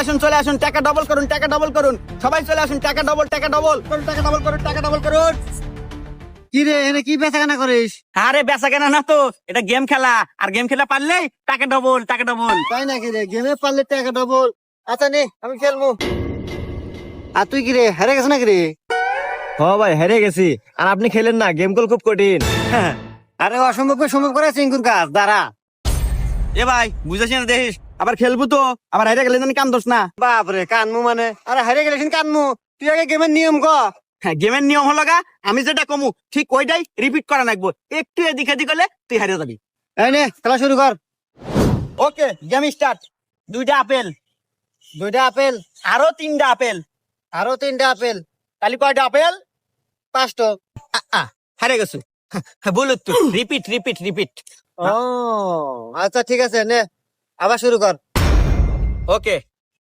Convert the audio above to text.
আসুন চলে আসুন, টাকা ডবল করুন, টাকা ডবল করুন, সবাই চলে আসুন, টাকা ডবল করুন, টাকা ডবল করুন, টাকা ডবল করুন। কি রে এনে কি বেচা কেনা করিস? আরে বেচা কেনা না তো, এটা গেম খেলা, আর গেম খেলা পারলেই টাকা ডবল, টাকা ডবল। তাই নাকি রে? গেমে পারলে টাকা ডবল। আচ্ছা নে আমি খেলবো। আর তুই কি রে হেরে গেছ নাকি রে? ভাই হেরে গেছি। আর আপনি খেলেন না, গেম কল খুব কঠিন। আরে অসম্ভব সম্ভব করে চিঙ্কুর কাজ দাঁড়া। এ ভাই বুঝেছি না, দেখিস আবার খেলবো তো, আবার হাইরে গেলে আমি কান দোষ না। বাপরে কানমু মানে? আরে হেরে গেলে কানমু। তুই আগে গেমের নিয়ম ক। হ্যাঁ, গেমের নিয়ম হলো গা, আমি যেটা কমু ঠিক ওইটাই রিপিট করা লাগবো। একটু এদিক এদিক হলে তুই হারিয়ে যাবি। এই নে খেলা শুরু কর। ওকে, গেম স্টার্ট। দুইটা আপেল, দুইটা আপেল, আরো তিনটা আপেল। আরো তিনটা আপেল, তাহলে কয়টা আপেল? পাঁচটা। হারে গেছো। বলো তো, রিপিট রিপিট রিপিট। ও আচ্ছা ঠিক আছে নে আবার শুরু কর। ওকে,